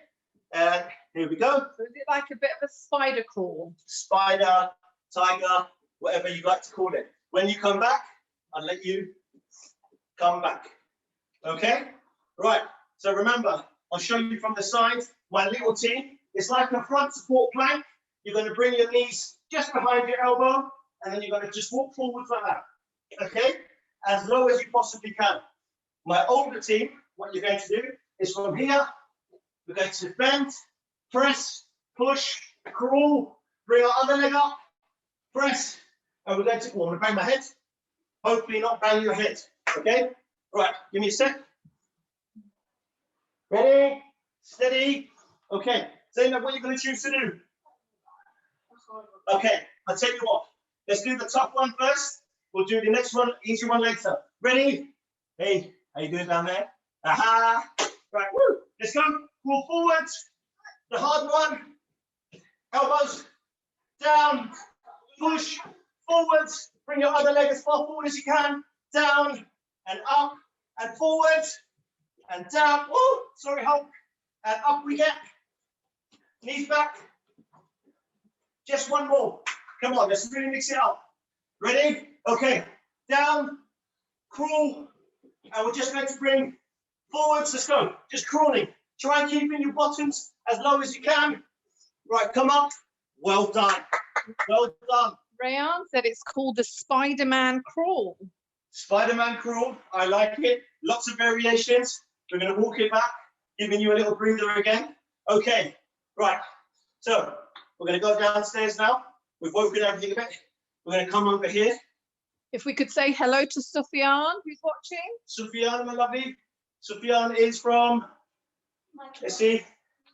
And here we go. So is it like a bit of a spider crawl? Spider, tiger, whatever you like to call it. When you come back, I'll let you come back. Okay? Right. So remember, I'll show you from the side. My little team, it's like a front support plank. You're going to bring your knees just behind your elbow, and then you're going to just walk forwards like that. Okay? As low as you possibly can. My older team, what you're going to do is from here, we're going to bend, press, push, crawl, bring our other leg up, press, and we're going to, I'm going to bang my head. Hopefully not bang your head, okay? Right, give me a sec. Ready, steady, okay. Zainab, what are you going to choose to do? Okay, I'll tell you what. Let's do the tough one first. We'll do the next one, easy one later. Ready? Hey, how you doing down there? Aha! Right, woo! Let's go. Crawl forwards. The hard one. Elbows down. Push forwards. Bring your other leg as far forward as you can. Down and up and forward and down. Woo! Sorry, Hulk. And up we get. Knees back. Just one more. Come on, let's really mix it up. Ready? Okay. Down. Crawl. And we're just going to bring forwards. Let's go. Just crawling. Try and keep in your bottoms as low as you can. Right, come up. Well done. Well done. Rayan said it's called the Spider-Man crawl. Spider-Man crawl, I like it. Lots of variations. We're going to walk it back, giving you a little breather again. Okay, right. So we're going to go downstairs now. We've woken everything a bit. We're going to come over here. If we could say hello to Sufyan, who's watching. Sufyan, my lovely. Sufyan is from, let's see,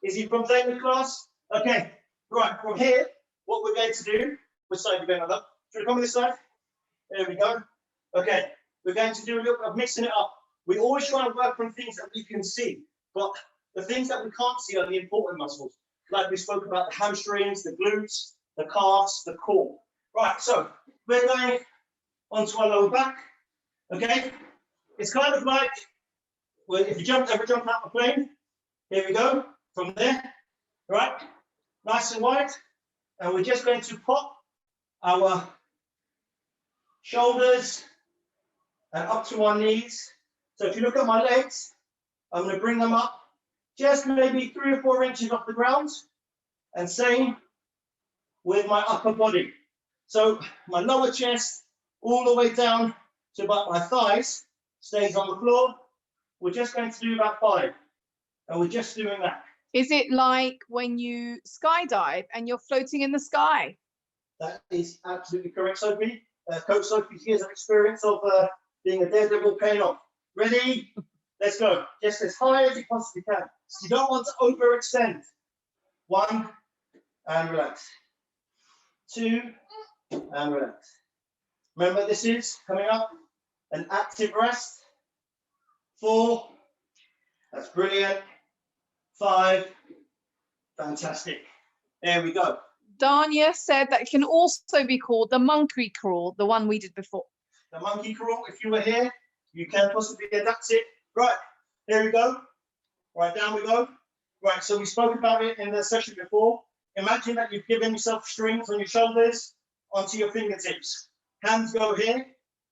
is he from Zayn's class? Okay, right, from here, what we're going to do, which side are you going on up? Should we come on this side? There we go. Okay, we're going to do a little bit of mixing it up. We always try and work on things that we can see, but the things that we can't see are the important muscles. Like we spoke about the hamstrings, the glutes, the calves, the core. Right, so we're going onto our lower back. Okay, it's kind of like, well, if you ever jump out of a plane, here we go, from there, right, nice and wide, and we're just going to pop our shoulders and up to our knees. So if you look at my legs, I'm going to bring them up just maybe 3 or 4 inches off the ground, and same with my upper body. So my lower chest all the way down to about my thighs stays on the floor. We're just going to do about 5, and we're just doing that. Is it like when you skydive and you're floating in the sky? That is absolutely correct, Sophie. Coach Sophie's years of experience of being a daredevil paying off. Ready? Let's go. Just as high as you possibly can. You don't want to overextend. 1, and relax. 2, and relax. Remember, this is coming up an active rest. 4, that's brilliant. 5, fantastic. There we go. Danya said that it can also be called the monkey crawl, the one we did before. The monkey crawl, if you were here, you can possibly adapt it. Right, there we go. Right, down we go. Right, so we spoke about it in the session before. Imagine that you've given yourself strings on your shoulders onto your fingertips. Hands go here.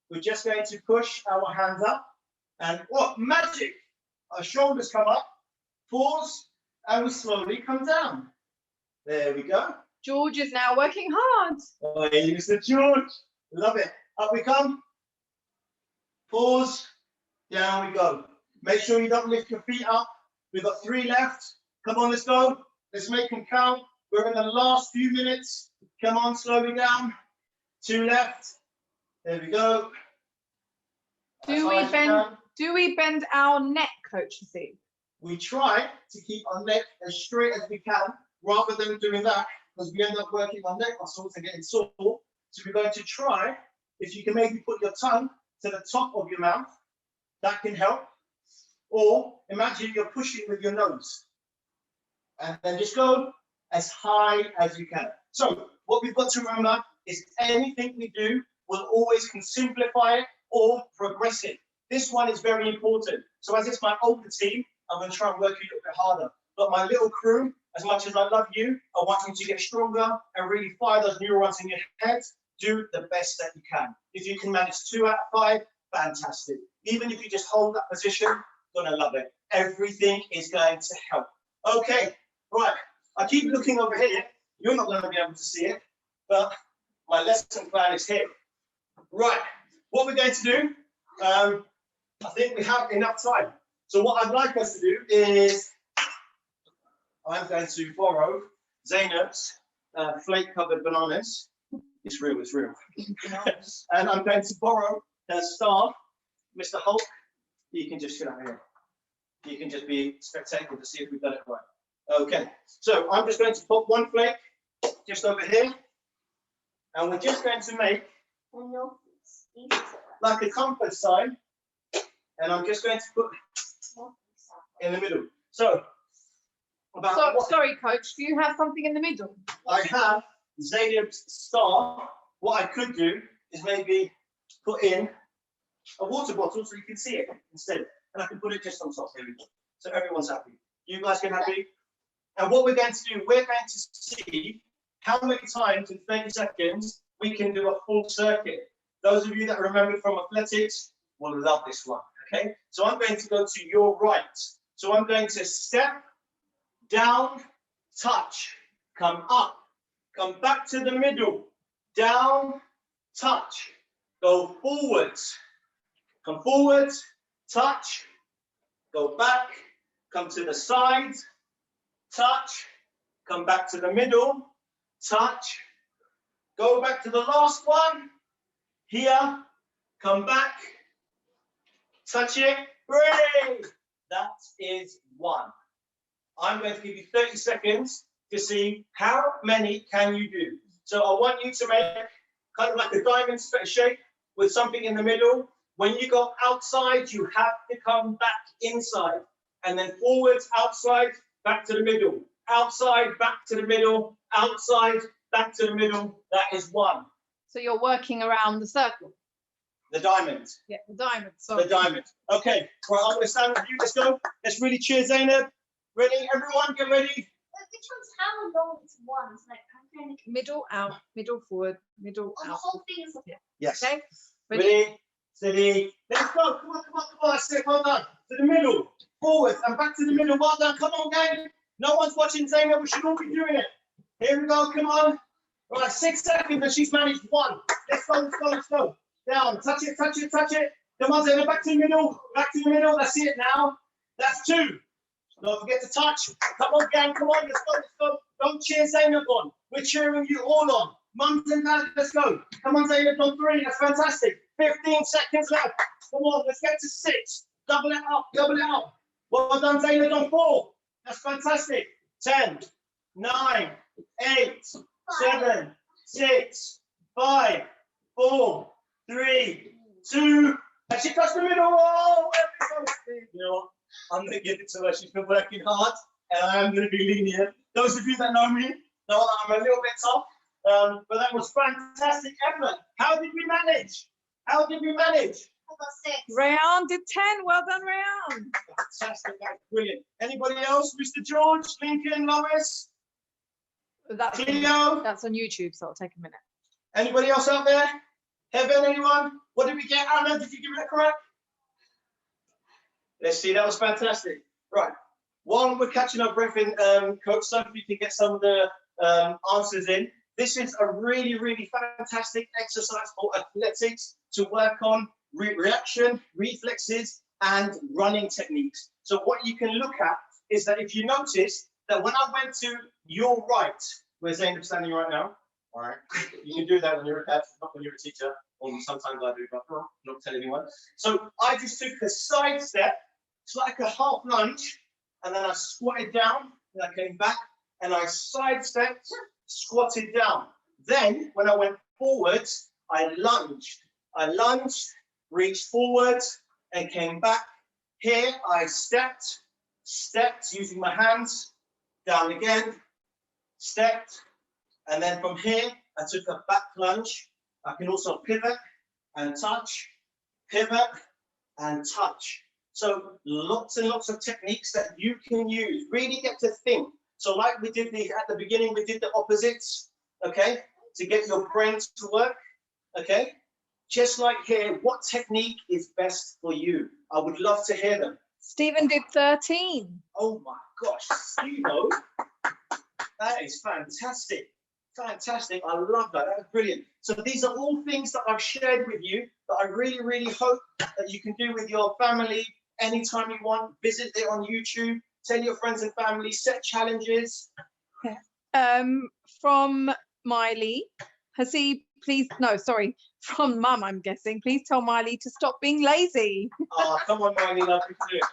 We're just going to push our hands up. And what magic! Our shoulders come up, pause, and we slowly come down. There we go. George is now working hard. Oh, hey, Mr. George. Love it. Up we come. Pause. Down we go. Make sure you don't lift your feet up. We've got 3 left. Come on, let's go. Let's make them count. We're in the last few minutes. Come on, slowly down. 2 left. There we go. Do we bend our neck, Coach Haseeb? We try to keep our neck as straight as we can, rather than doing that, because we end up working our neck muscles and getting sore. So we're going to try, if you can maybe put your tongue to the top of your mouth, that can help. Or imagine you're pushing with your nose. And then just go as high as you can. So what we've got to remember is anything we do will always can simplify it or progress it. This one is very important. So as it's my older team, I'm going to try and work a little bit harder. But my little crew, as much as I love you, I want you to get stronger and really fire those neurons in your head. Do the best that you can. If you can manage 2 out of 5, fantastic. Even if you just hold that position, gonna love it. Everything is going to help. Okay, right. I keep looking over here. You're not going to be able to see it, but my lesson plan is here. Right. What we're going to do, I think we have enough time. So what I'd like us to do is, I'm going to borrow Zainab's flake-covered bananas. It's real, it's real. And I'm going to borrow her staff, Mr. Hulk. You can just sit up here. You can just be spectacular to see if we've done it right. Okay, so I'm just going to put 1 flake just over here. And we're just going to make like a compass sign. And I'm just going to put in the middle. So, sorry, Coach, do you have something in the middle? I have Zainab's star. What I could do is maybe put in a water bottle so you can see it instead. And I can put it just on top. There we go. So everyone's happy. You guys get happy? And what we're going to do, we're going to see how many times in 30 seconds we can do a full circuit. Those of you that remember from athletics will love this one, okay? So I'm going to go to your right. So I'm going to step, down, touch, come up, come back to the middle, down, touch, go forwards, come forward, touch, go back, come to the side, touch, come back to the middle, touch, go back to the last one, here, come back, touch it, breathe. That is 1. I'm going to give you 30 seconds to see how many can you do. So I want you to make kind of like a diamond shape with something in the middle. When you go outside, you have to come back inside. And then forwards, outside, back to the middle. Outside, back to the middle. Outside, back to the middle. That is 1. So you're working around the circle. The diamond. Yeah, the diamond. Sorry. The diamond. Okay, right, I'm going to stand with you. Let's go. Let's really cheer Zainab. Ready? Everyone, get ready. Which one's how long is one? It's like I'm trying to Middle, out, middle, forward, middle, the out. whole thing is Yes. Okay. Ready? Ready? Steady. Let's go. Come on, come on, come on. That's it. Well done. To the middle. Forward and back to the middle. Well done. Come on, gang. No one's watching Zainab. We should all be doing it. Here we go. Come on. Right, 6 seconds and she's managed 1. Let's go, let's go, let's go. Down. Touch it, touch it, touch it. Come on, Zainab. Back to the middle. Back to the middle. That's it now. That's 2. Don't forget to touch. Come on, gang. Come on. Let's go, let's go. Don't cheer Zainab on. We're cheering you all on. Mums and dads, let's go. Come on, Zainab, on 3. That's fantastic. 15 seconds left. Come on, let's get to 6. Double it up, double it up. Well done, Zainab, on 4. That's fantastic. 10, 9, 8, 7, 6, 5, 4, 3, 2. And she touched the middle. Oh, there we go. You know what? I'm going to give it to her. She's been working hard, and I am going to be lenient. Those of you that know me know that I'm a little bit tough, but that was fantastic effort. How did we manage? How did we manage? I got 6. Rayan did 10. Well done, Rayan. Fantastic. That's brilliant. Anybody else? Mr. George, Lincoln, Lois, That's Cleo? on YouTube, so it'll take a minute. Anybody else out there? Heaven, anyone? What did we get? Anna, did you give it a correct? Let's see, that was fantastic. Right, while we're catching our breath in, Coach Sophie can get some of the answers in. This is a really, really fantastic exercise for athletics to work on reaction, reflexes, and running techniques. So what you can look at is that if you notice that when I went to your right, where Zainab's standing right now, all right, you can do that when you're a coach, not when you're a teacher, or sometimes I do, but not tell anyone. So I just took a side step. It's like a half lunge, and then I squatted down, and I came back, and I sidestepped, squatted down. Then, when I went forwards, I lunged. I lunged, reached forward, and came back. Here, I stepped using my hands, down again, stepped, and then from here, I took a back lunge. I can also pivot and touch, pivot and touch. So lots and lots of techniques that you can use. Really get to think. So like we did at the beginning, we did the opposites, okay? To get your brain to work, okay? Just like here, what technique is best for you? I would love to hear them. Stephen did 13. Oh my gosh, Steve-o, that is fantastic. Fantastic, I love that, that's brilliant. So these are all things that I've shared with you that I really, really hope that you can do with your family anytime you want. Visit it on YouTube, tell your friends and family, set challenges. From Miley, Haseeb, please, no, sorry, from Mum, I'm guessing. Please tell Miley to stop being lazy. Oh, come on, Miley, love, you can do it.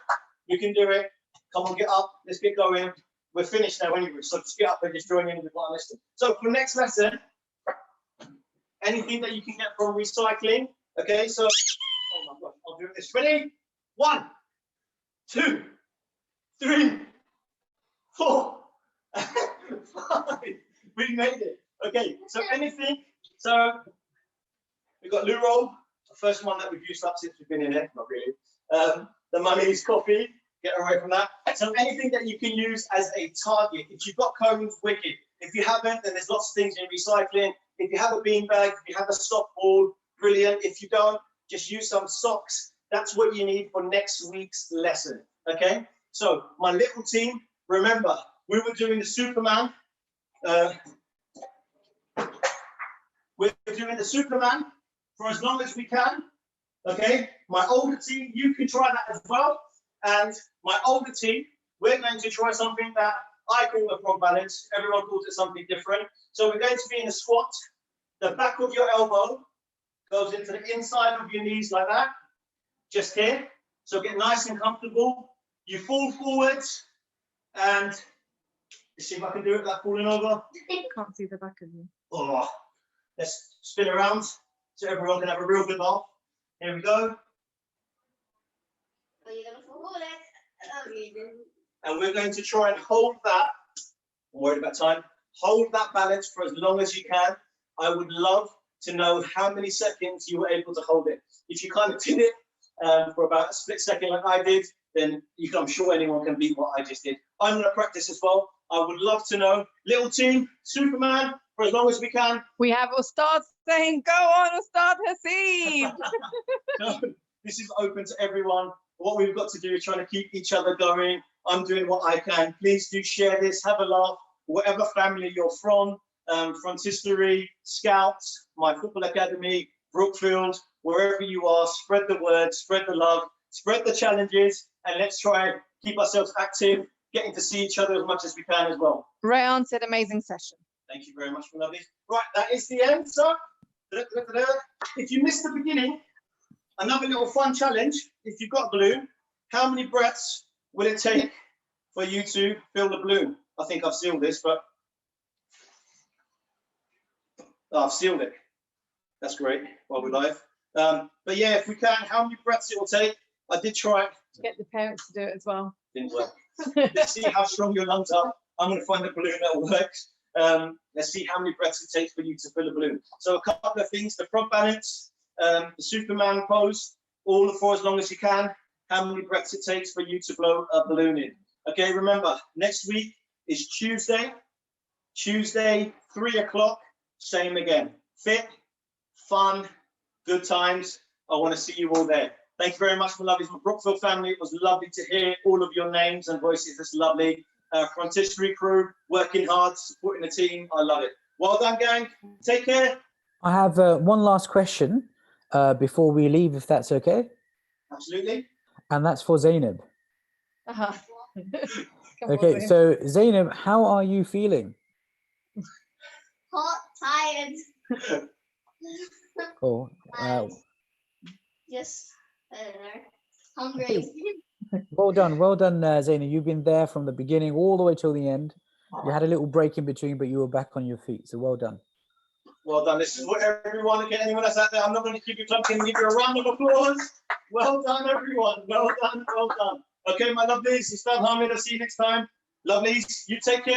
You can do it. Come on, get up, let's get going. We're finished now anyway, so just get up and just join in with what I'm listening. So for next lesson, anything that you can get from recycling, okay, so, oh my God, I'll do this. Ready? 1, 2, 3, 4, 5. We made it. Okay, so anything, so we've got loo roll, the first one that we've used up since we've been in here, not really. The money's coffee, get away from that. So anything that you can use as a target. If you've got cones, wicked. If you haven't, then there's lots of things in recycling. If you have a beanbag, if you have a softball, brilliant. If you don't, just use some socks. That's what you need for next week's lesson, okay? So my little team, remember, we were doing the Superman. We're doing the Superman for as long as we can, okay? My older team, you can try that as well. And my older team, we're going to try something that I call a frog balance. Everyone calls it something different. So we're going to be in a squat. The back of your elbow goes into the inside of your knees like that, just here. So get nice and comfortable. You fall forwards, and let's see if I can do it without falling over. Can't see the back of you. Oh, let's spin around so everyone can have a real good laugh. Here we go. Oh, you're gonna fall it. Okay, then. And we're going to try and hold that. I'm worried about time. Hold that balance for as long as you can. I would love to know how many seconds you were able to hold it. If you kind of did it for about a split second like I did, then I'm sure anyone can beat what I just did. I'm going to practice as well. I would love to know. Little team, Superman, for as long as we can. We have Ustadh saying, go on, Ustadh Haseeb. No, this is open to everyone. What we've got to do is trying to keep each other going. I'm doing what I can. Please do share this, have a laugh. Whatever family you're from History, Scouts, my football academy, Brookfield, wherever you are, spread the word, spread the love, spread the challenges, and let's try and keep ourselves active, getting to see each other as much as we can as well. Rayan said, amazing session. Thank you very much, my lovely. Right, that is the end, so if you missed the beginning, another little fun challenge. If you've got a balloon, how many breaths will it take for you to fill the balloon? I think I've sealed this, but I've sealed it. That's great while we're live. But yeah, if we can, how many breaths it will take? I did try it. Get the parents to do it as well. Didn't work. Let's see how strong your lungs are. I'm going to find a balloon that works. Let's see how many breaths it takes for you to fill a balloon. So a couple of things: the frog balance, the Superman pose, all for as long as you can. How many breaths it takes for you to blow a balloon in. Okay, remember, next week is Tuesday. Tuesday, 3 o'clock, same again. Fit, fun, good times. I want to see you all there. Thank you very much, my lovelies, my Brookfield family. It was lovely to hear all of your names and voices. That's lovely. Front History crew, working hard, supporting the team. I love it. Well done, gang. Take care. I have one last question before we leave, if that's okay. Absolutely. And that's for Zainab. Come on, Okay, Zainab. so Zainab, how are you feeling? Hot, tired. Oh, Yes, I don't know. Hungry. well done, Zainab. You've been there from the beginning all the way till the end. You had a little break in between, but you were back on your feet. So well done. Well done. This is what everyone, again, anyone that's out there, I'm not going to keep you clumping, give you a round of applause. Well done, everyone. Well done, well done. Okay, my lovelies, Ustadh Hamid, I'll see you next time. Lovelies, you take care.